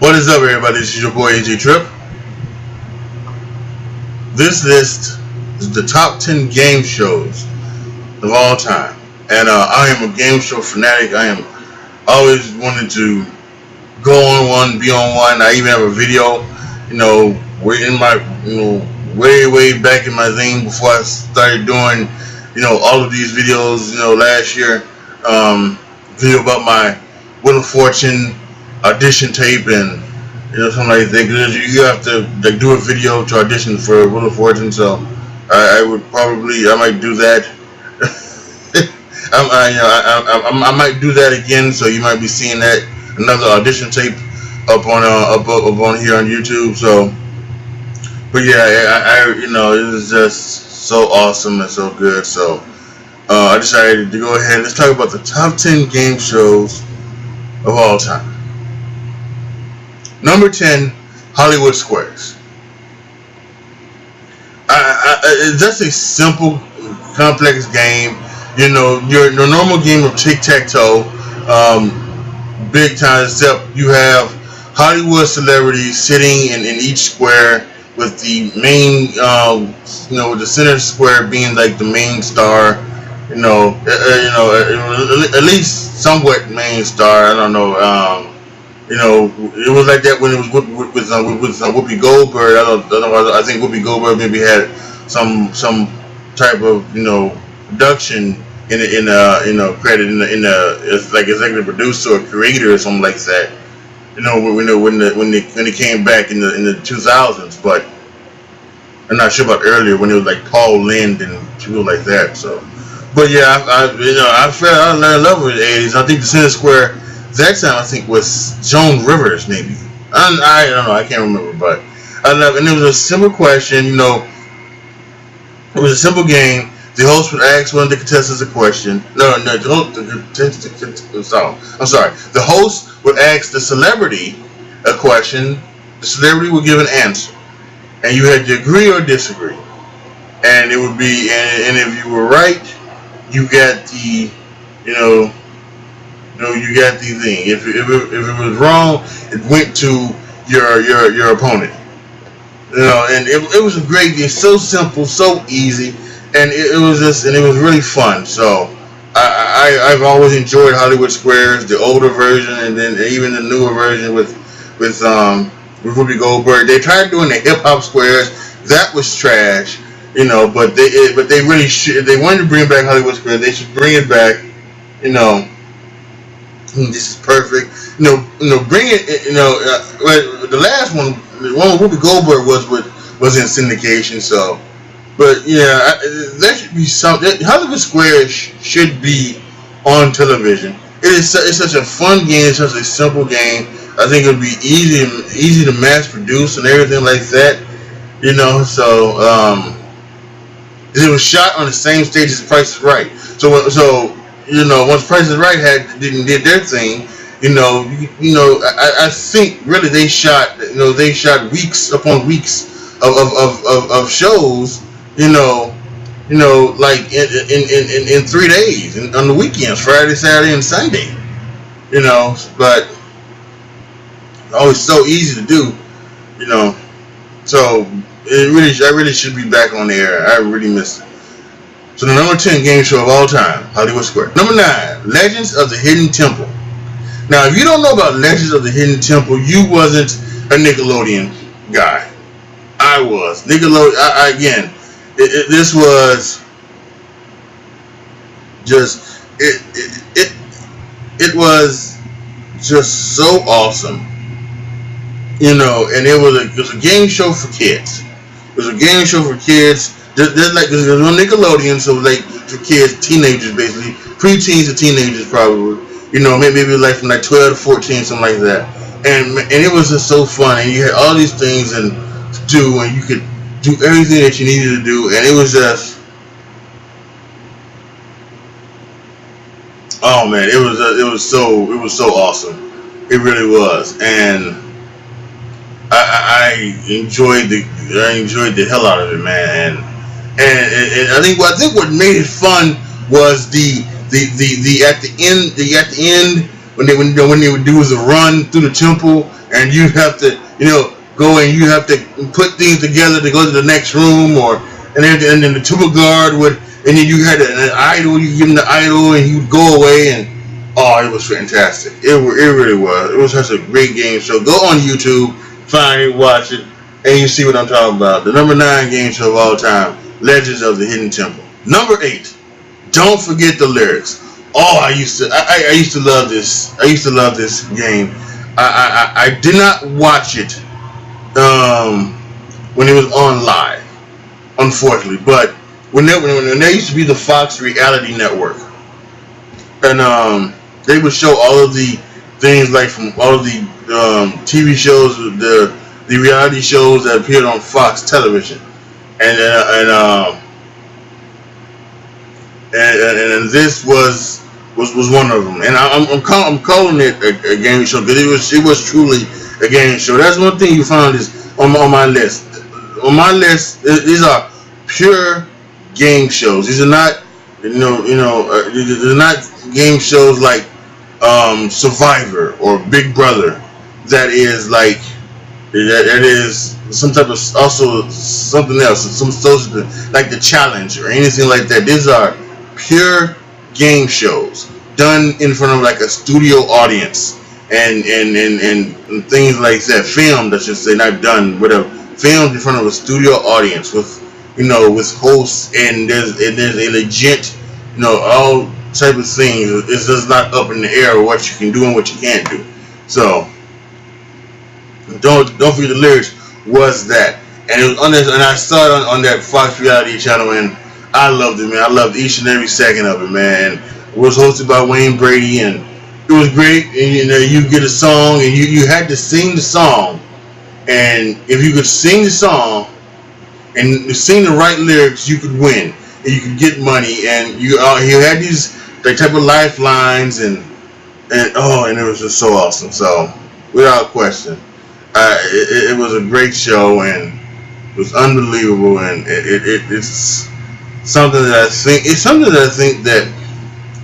What is up, everybody? This is your boy AJ Trip. This list is the top 10 game shows of all time, and I am a game show fanatic. I am always wanted to go on one, be on one. I even have a video, way in my, way back in my thing before I started doing, all of these videos, last year. Video about my Wheel of Fortune audition tape and something like that. You have to do a video to audition for Wheel of Fortune, so I might do that. I might do that again, so you might be seeing that another audition tape up on here on YouTube. So, but yeah, it was just so awesome and so good. So I decided to go ahead and let's talk about the top 10 game shows of all time. Number 10, Hollywood Squares. That's a simple, complex game. Your normal game of Tic Tac Toe, big time, except you have Hollywood celebrities sitting in each square with the main, with the center square being like the main star. At least somewhat main star. I don't know. It was like that when it was with Whoopi Goldberg. I think Whoopi Goldberg maybe had some type of production in credit it's like executive producer or creator or something like that. When they came back in the 2000s, but I'm not sure about earlier when it was like Paul Lynde and people like that. So, but yeah, I love it in the 80s. I think the center square that time I think was Joan Rivers maybe. I don't know. I can't remember, but I love it. And it was a simple question. It was a simple game. The host would ask one of the contestants a question. I'm sorry. The host would ask the celebrity a question. The celebrity would give an answer, and you had to agree or disagree. And it would be, and if you were right, you got the, you got the thing. If it was wrong, it went to your opponent. And it was a great game. So simple, so easy. And it was really fun. So I've always enjoyed Hollywood Squares, the older version, and then even the newer version with Whoopi Goldberg. They tried doing the hip hop squares. That was trash, But they really should. If they wanted to bring back Hollywood Squares, they should bring it back. This is perfect. Bring it. The last one, the one with Whoopi Goldberg was in syndication. So. But yeah, that should be something. Hollywood Squares should be on television. It's such a fun game. It's such a simple game. I think it would be easy to mass produce and everything like that. So it was shot on the same stage as Price is Right. So once Price is Right did their thing, I think really they shot weeks upon weeks of shows. Like in 3 days, on the weekends, Friday, Saturday, and Sunday. But always so easy to do. So I really should be back on the air. I really miss it. So the number 10 game show of all time, Hollywood Square. Number 9, Legends of the Hidden Temple. Now, if you don't know about Legends of the Hidden Temple, you wasn't a Nickelodeon guy. I was. Nickelodeon, again. This was just it was just so awesome, and it was a game show for kids. It was a game show for kids. There's no Nickelodeon, so like for kids, teenagers basically, preteens to teenagers probably. Maybe like from like 12 to 14, something like that. And it was just so fun, and you had all these things to do, and you could do everything that you needed to do, and it was just, oh man, it was so awesome. It really was, and I enjoyed the hell out of it, man. And I think what made it fun was the at the end when they would do was a run through the temple, and you have to, go and you have to put things together to go to the next room, and then the tuba guard would, and then you had an idol, you give him the idol, and he'd go away, and it was fantastic. It really was. It was such a great game show. Go on YouTube, find it, watch it, and you see what I'm talking about. The number 9 game show of all time, Legends of the Hidden Temple. Number 8, don't forget the lyrics. I used to love this. I used to love this game. I did not watch it when it was on live, unfortunately. But when there used to be the Fox Reality Network, and they would show all of the things, like from all of the TV shows, the reality shows that appeared on Fox television, and this was one of them. And I'm calling it a game show because it was truly a game show. That's one thing you found is on my list. On my list, these are pure game shows. These are not, these are not game shows like Survivor or Big Brother. That is like that is some type of, also something else, some social, like The Challenge or anything like that. These are pure game shows done in front of like a studio audience and things like that. Filmed, I should say, not done, whatever. Filmed in front of a studio audience with with hosts, and there's a legit, all type of things. It's just not up in the air what you can do and what you can't do. So don't forget the lyrics was that, and it was on this, and I saw it on that Fox Reality channel, and I loved it, man. I loved each and every second of it, man. It was hosted by Wayne Brady, and it was great. And you get a song, and you had to sing the song, and if you could sing the song and sing the right lyrics, you could win, and you could get money, and you had these type of lifelines, and it was just so awesome. So without question, it was a great show, and it was unbelievable, and it's something that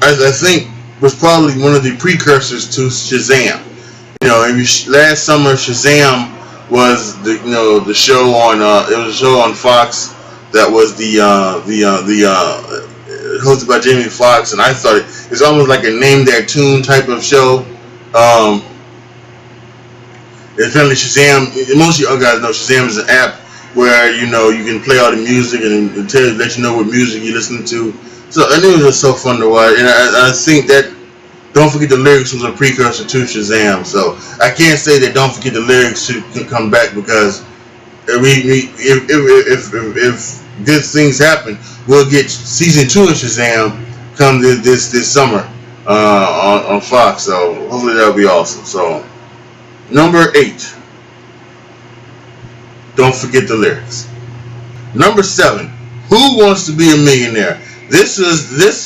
I think was probably one of the precursors to Shazam. Last summer Shazam was the show on it was a show on Fox that was hosted by Jamie Foxx, and I thought it's almost like a Name That Tune type of show. Apparently Shazam, most of you guys know Shazam is an app where you can play all the music and let you know what music you're listening to. So and it was just so fun to watch, and I think that Don't Forget the Lyrics was a precursor to Shazam. So I can't say that Don't Forget the Lyrics can come back, because if good things happen, we'll get season 2 of Shazam come this summer on Fox. So hopefully that'll be awesome. So number 8, Don't Forget the Lyrics. Number 7, Who Wants to Be a Millionaire? This is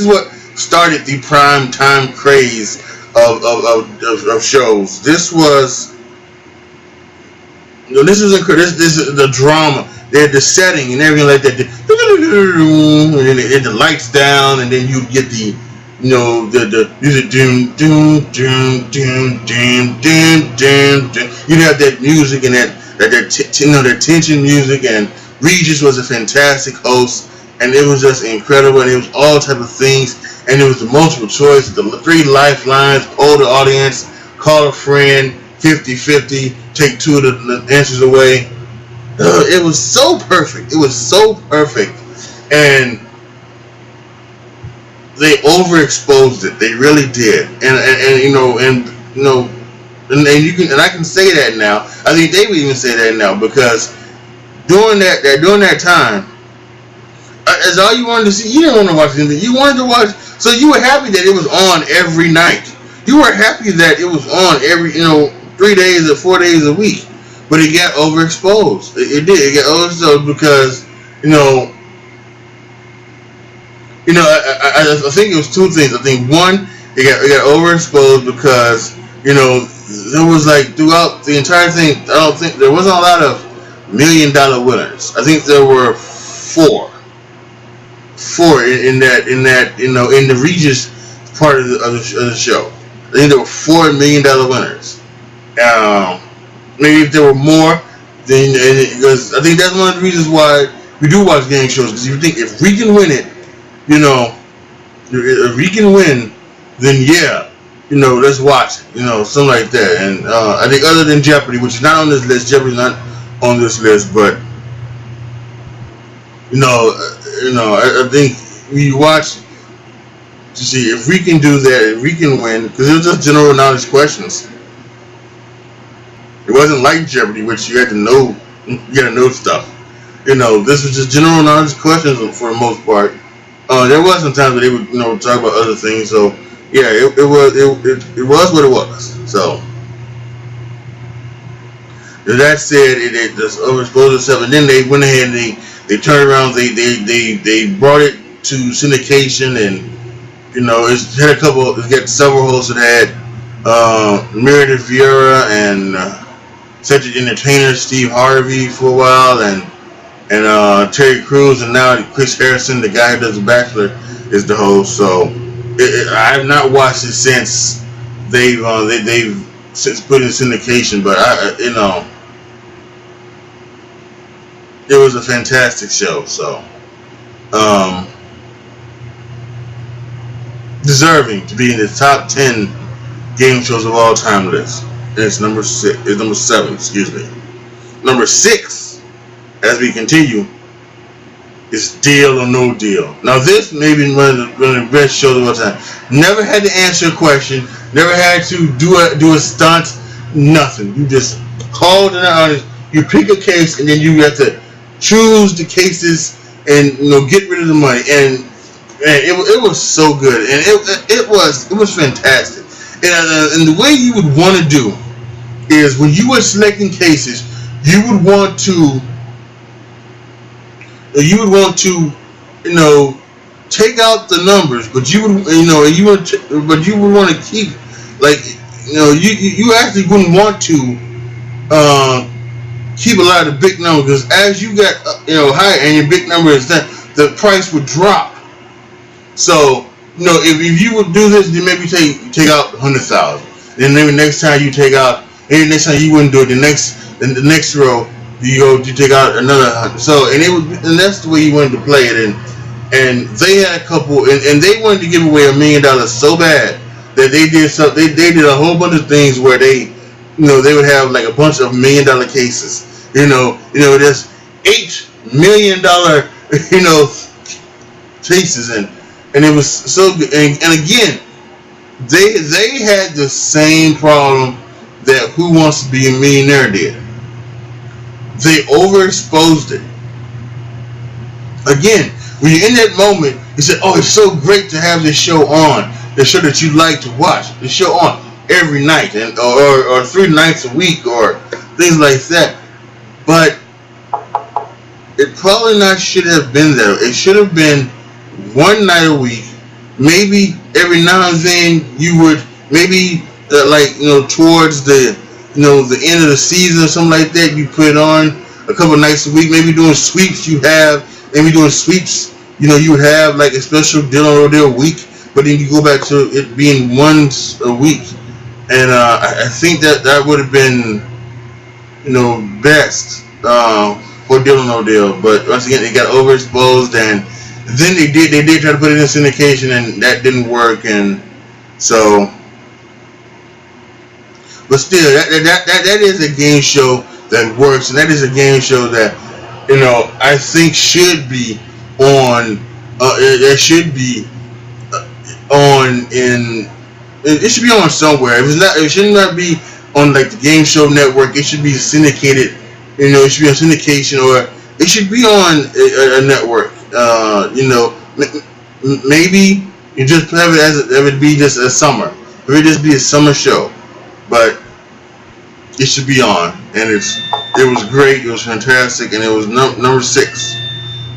what started the prime time craze of shows. This is the drama. They had the setting and everything like that. And then the lights down, and then you get the music, doom doom doom doom doom doom doom doom. You'd have that music and that tension music, and Regis was a fantastic host. And it was just incredible, and it was all type of things, and it was the multiple choice, the 3 lifelines, poll the audience, call a friend, 50-50, take 2 of the answers away. It was so perfect. It was so perfect, and they overexposed it. They really did, and I can say that now. I think they would even say that now, because during that time, as all you wanted to see, you didn't want to watch anything. You wanted to watch, so you were happy that it was on every night. You were happy that it was on every 3 days or 4 days a week. But it got overexposed. It did. It got overexposed because I think it was 2 things. I think one, it got overexposed because there was like throughout the entire thing. I don't think there wasn't a lot of $1 million winners. I think there were 4 in the Regis part of the show. I think there were $4 million winners, Um, Maybe if there were more, then because I think that's one of the reasons why we do watch game shows. Because you think if we can win it, you know, if we can win, then yeah, let's watch it, something like that. And I think other than Jeopardy, which is not on this list, Jeopardy's not on this list, but I think we watch to see if we can do that, if we can win, because it was just general knowledge questions. It wasn't like Jeopardy, which you had to know, stuff. This was just general knowledge questions for the most part. There was some times where they would, talk about other things. So yeah, it was what it was. So that said, it just overexposed itself, and then they went ahead and they turned around. They brought it to syndication, and it's had it's got several hosts that had Meredith Vieira and Cedric Entertainer, Steve Harvey for a while, and Terry Crews, and now Chris Harrison, the guy who does The Bachelor, is the host. So I have not watched it since they've since put in syndication, but it was a fantastic show. So deserving to be in the top 10 game shows of all time list. And it's number 6. It's number 7. Excuse me. Number 6, as we continue, is Deal or No Deal. Now this may be one of the best shows of all time. Never had to answer a question. Never had to do a stunt. Nothing. You just called an audience. You pick a case, and then you have to choose the cases and get rid of the money. And it was so good, and it was fantastic. And the way you would want to do is when you were selecting cases, you would want to take out the numbers, but you would want to keep, you actually wouldn't want to keep a lot of the big numbers, because as you got higher and your big number is that, the price would drop. So if you would do this, then maybe take out 100,000. Then maybe next time you take out, maybe next time you wouldn't do it. The next row you take out another 100. So and that's the way you wanted to play it. And they had a couple, and they wanted to give away $1 million so bad that they did a whole bunch of things where they would have like a bunch of $1 million cases. There's $8 million cases, and it was so good. And again, they had the same problem that Who Wants to Be a Millionaire did. They overexposed it. Again, when you're in that moment, you say, "Oh, it's so great to have this show on, the show that you like to watch, the show on every night, and or 3 nights a week, or things like that." But it probably not should have been there. It should have been 1 night a week. Maybe every now and then you would towards the the end of the season or something like that, you put it on a couple of nights a week. Maybe doing sweeps, you would have like a special Deal or No Deal week, but then you go back to it being once a week. And I think that would have been best for Deal or No Deal. But once again, it got overexposed, and then they did try to put it in syndication, and that didn't work. And so, but still, that is a game show that works, and that is a game show that I think should be on. It should be on it should be on somewhere. If it's not, it should not be on like the Game Show Network. It should be syndicated. It should be on syndication, or it should be on a network. Maybe you just have it be just a summer. It would just be a summer show, but it should be on, and it was great. It was fantastic, and it was number 6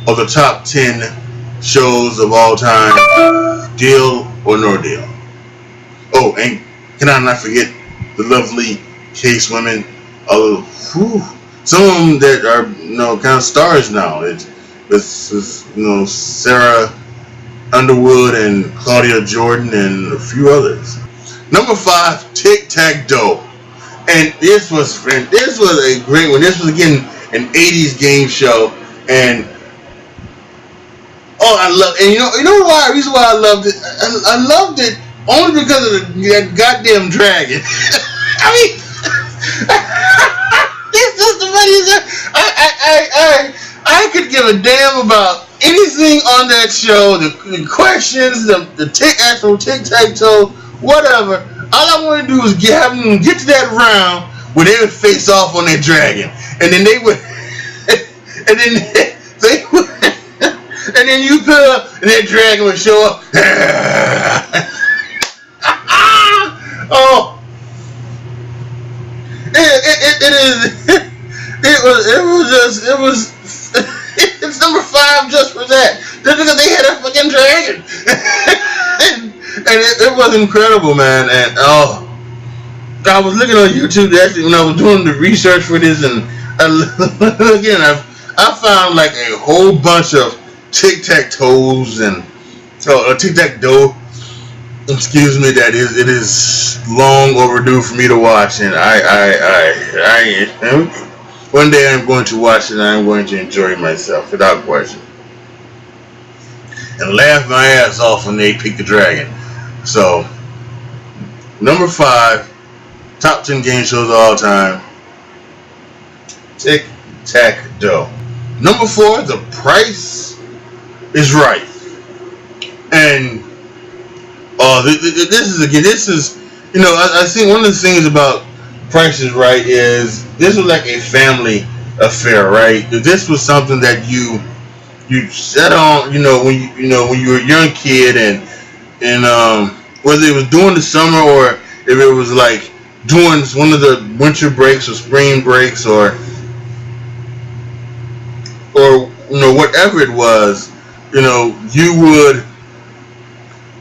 of the top 10 shows of all time. Deal or No Deal. Oh, and can I not forget the lovely case women? Some of them that are kind of stars now. It's Sarah Underwood and Claudia Jordan and a few others. Number 5, Tic Tac Toe. And this was a great one. This was again an '80s game show, and oh, I love, and you know why? The reason why I loved it, I loved it only because of that goddamn dragon. I mean, it's just the funniest. I could give a damn about anything on that show. The questions, the actual tic tac toe, whatever. All I want to do is have them get to that round where they would face off on that dragon, and then they would, and then they would. And then you put up, and that dragon would show up. Oh, it was it's number 5 just for that. Just because they had a fucking dragon, and it was incredible, man. And oh, I was looking on YouTube actually when I was doing the research for this, and again I found like a whole bunch of Tic Tac Toes and Tic Tac Toe. Excuse me, it is long overdue for me to watch, and I one day I'm going to watch it and I'm going to enjoy myself without question, and laugh my ass off when they pick the dragon. So, number 5, top 10 game shows of all time, Tic Tac Toe. Number 4, The Price is Right. And this is I think one of the things about Price is Right is this was like a family affair, right? This was something that you set on, when you were a young kid, and whether it was during the summer or if it was like during one of the winter breaks or spring breaks or whatever it was, you would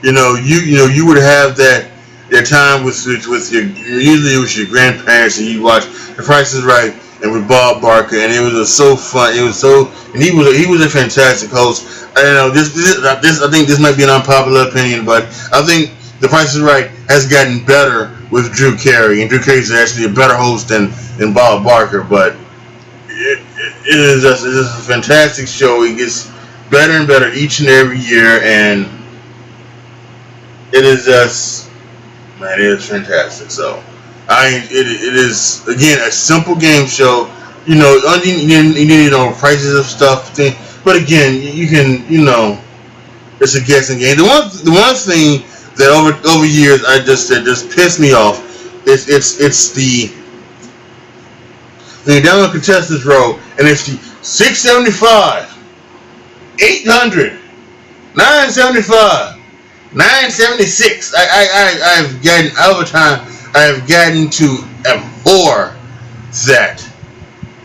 you would have that time with your, usually it was your grandparents, and you watch The Price is Right and with Bob Barker, and it was so fun. It was so, and he was a fantastic host. I think this might be an unpopular opinion, but I think The Price is Right has gotten better with Drew Carey, and Drew Carey is actually a better host than Bob Barker. But it is just a fantastic show. It gets better and better each and every year, and it is just, man, it is fantastic. So, it is again a simple game show. You need prices of stuff, but again, you can, it's a guessing game. The one thing that over years I just said just pissed me off. It's the when you're down on contestants row, and it's the 675, 800, 975. 976. I've gotten over time. I've gotten to abhor that.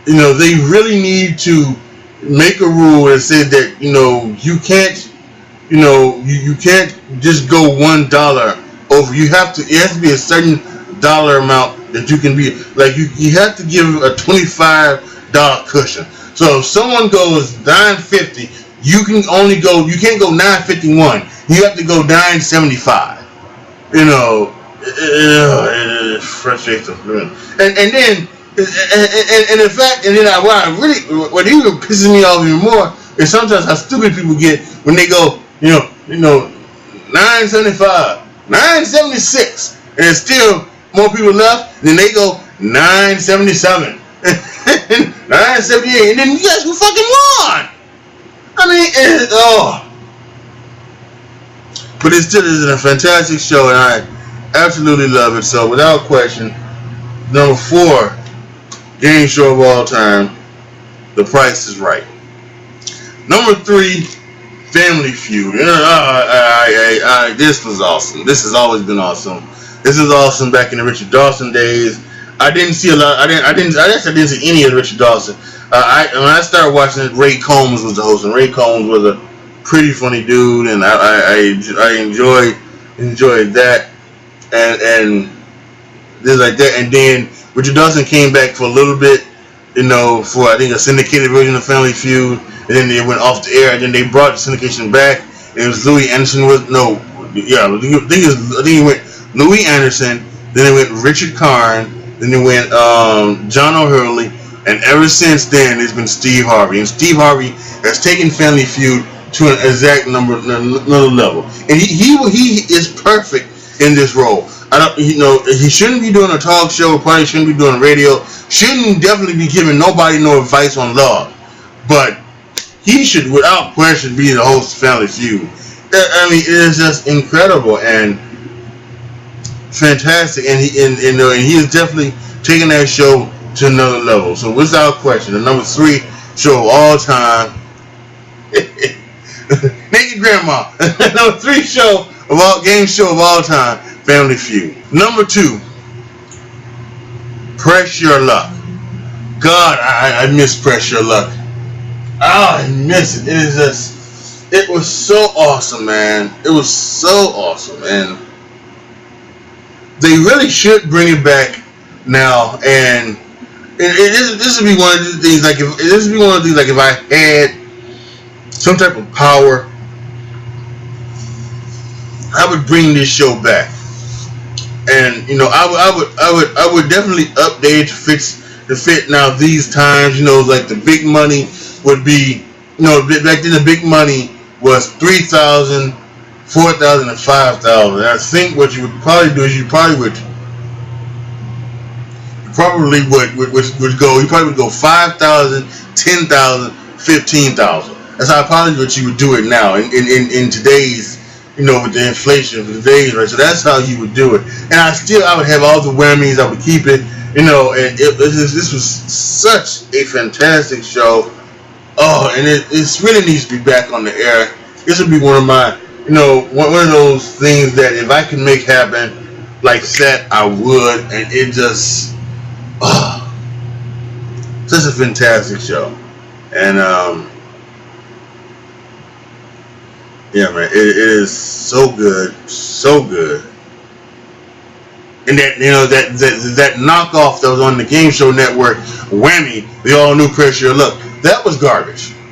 They really need to make a rule that says that you can't, you can't just go $1 over. You have to. It has to be a certain dollar amount that you can be. Like you have to give a $25 cushion. So if someone goes $9.50, you can't go $9.51. You have to go $9.75. It frustrates them. And then, and in fact, and then what even pisses me off even more is sometimes how stupid people get when they go, $9.75, $9.76, and there's still more people left, and then they go $9.77, $9.78, and then you guys who fucking won. I mean, but it still is a fantastic show, and I absolutely love it. So, without question, number 4 game show of all time, The Price is Right. Number 3, Family Feud. This was awesome. This has always been awesome. This is awesome back in the Richard Dawson days. I didn't see a lot. I didn't see any of Richard Dawson. When I started watching it, Ray Combs was the host, and Ray Combs was a pretty funny dude, and I enjoyed that, and this like that. And then Richard Dawson came back for a little bit, for I think a syndicated version of Family Feud, and then they went off the air, and then they brought the syndication back, and it was Louis Anderson I think it went Louis Anderson, then it went Richard Karn, Then it went John O'Hurley, and ever since then it's been Steve Harvey. And Steve Harvey has taken Family Feud to an exact another level, and he is perfect in this role. I don't, he shouldn't be doing a talk show. Probably shouldn't be doing radio. Shouldn't definitely be giving nobody no advice on love, but he should, without question, be the host of Family Feud. I mean, it is just incredible and fantastic, and he is definitely taking that show to another level. So without question, the number 3 show of all time, Naked Grandma, number 3 game show of all time, Family Feud. Number 2, Press Your Luck. God, I miss Press Your Luck. Oh, I miss it. It was so awesome, man. It was so awesome, and they really should bring it back now. And this would be one of the things. Like if I had some type of power, I would bring this show back. And I would definitely update it to fit now these times. Like the big money would be, back then the big money was 3,000, 4,000, and 5,000. And I think what you would probably do is you probably would go 5,000, 10,000, 15,000. That's how probably what you would do it now in today's, with the inflation of today's, right? So that's how you would do it. And I would have all the whammies. I would keep it, and this was such a fantastic show. Oh, and it really needs to be back on the air. This would be one of my, one of those things that if I can make happen like that, I would. And it just, such a fantastic show. And, yeah, man, it is so good, so good. And that, that knockoff that was on the Game Show Network, Whammy, we all knew Press Your Luck. That was garbage. We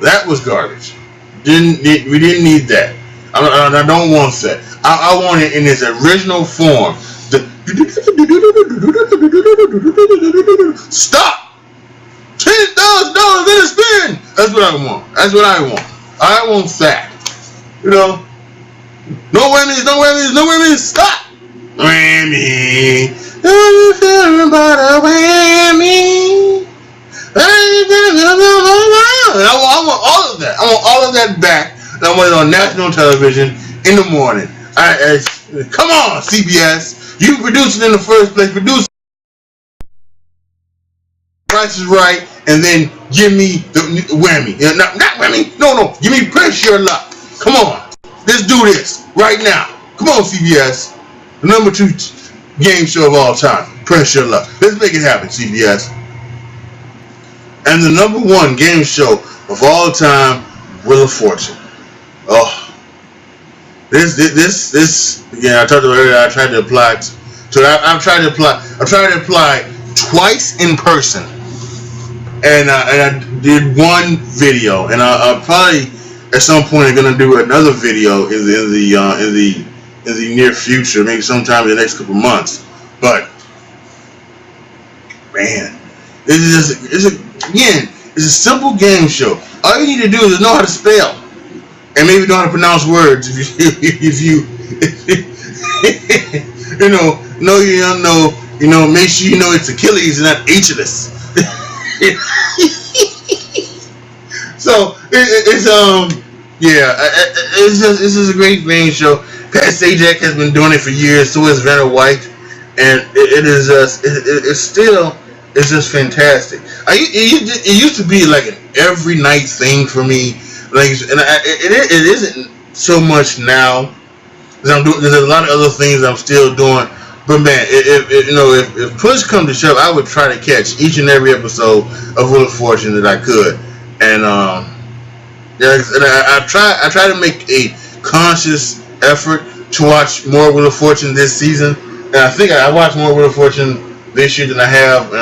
didn't need that. I don't want that. I want it in its original form. Stop! $10,000 in a spin. That's what I want. I want that. No whammies. Stop. Whammy. About a whammy. I want all of that. I want all of that back. And I want it on national television in the morning. Come on, CBS. You produced it in the first place. Produce Price is Right, and then give me the whammy. Not whammy. No. Give me Press Your Luck. Come on. Let's do this right now. Come on, CBS. The number 2 game show of all time. Press Your Luck. Let's make it happen, CBS. And the number 1 game show of all time, Wheel of Fortune. Oh, this again. I talked about earlier. I tried to apply. I've tried to apply twice in person, and I did one video, and I'll probably at some point I'm gonna do another video in the near future, maybe sometime in the next couple months. But man, it's a simple game show. All you need to do is know how to spell, and maybe know how to pronounce words. If you make sure you know it's Achilles and not Achilles. So it's just a great game show. Pat Sajak has been doing it for years. So has Vanna White, and it's just fantastic. It used to be like an every night thing for me, it isn't so much now. There's a lot of other things I'm still doing. But man, if push comes to shove, I would try to catch each and every episode of Wheel of Fortune that I could, and I try to make a conscious effort to watch more Wheel of Fortune this season, and I think I watched more Wheel of Fortune this year than I have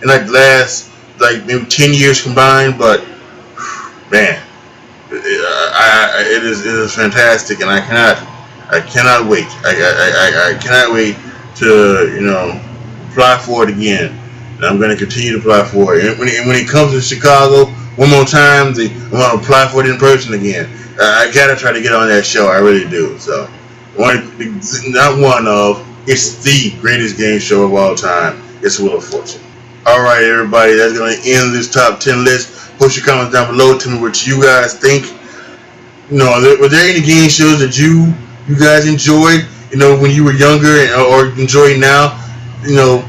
in like the last maybe 10 years combined. But man, it is fantastic, and I cannot wait. I cannot wait to apply for it again, and I'm going to continue to apply for it. And when it comes to Chicago one more time, I'm going to apply for it in person again. I gotta try to get on that show. I really do. So, not one of, it's the greatest game show of all time. It's Wheel of Fortune. All right, everybody, that's going to end this top 10 list. Post your comments down below. Tell me what you guys think. You know, were there any game shows that you guys enjoyed? You know, when you were younger or enjoy now? You know,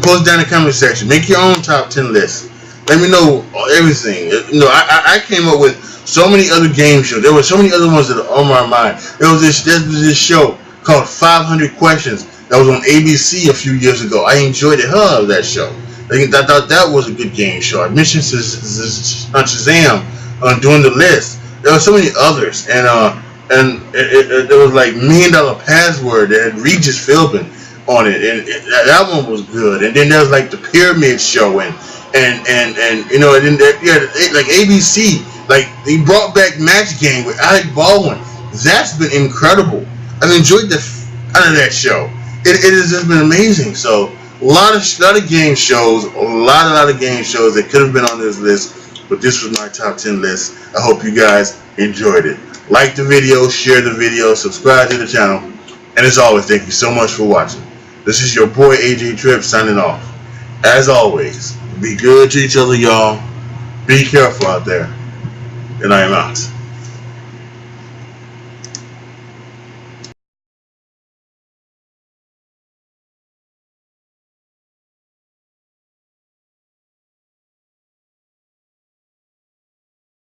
post down in the comment section. Make your own top 10 list. Let me know everything. You know, I came up with so many other game shows. There were so many other ones that are on my mind. There was this show called 500 Questions that was on ABC a few years ago. I enjoyed the hell out of that show. I thought that was a good game show. I mentioned Shazam on doing the list. There were so many others, and there was like $1 Million Password that had Regis Philbin on it, and that one was good. And then there was like the Pyramid Show, and you know, and then like ABC, like they brought back Match Game with Alec Baldwin. That's been incredible. I've enjoyed the out of that show. It has just been amazing. So a lot of game shows, a lot of game shows that could have been on this list, but this was my top 10 list. I hope you guys enjoyed it. Like the video, share the video, subscribe to the channel, and as always, thank you so much for watching. This is your boy AJ Tripp signing off. As always, be good to each other, y'all. Be careful out there, and I am out.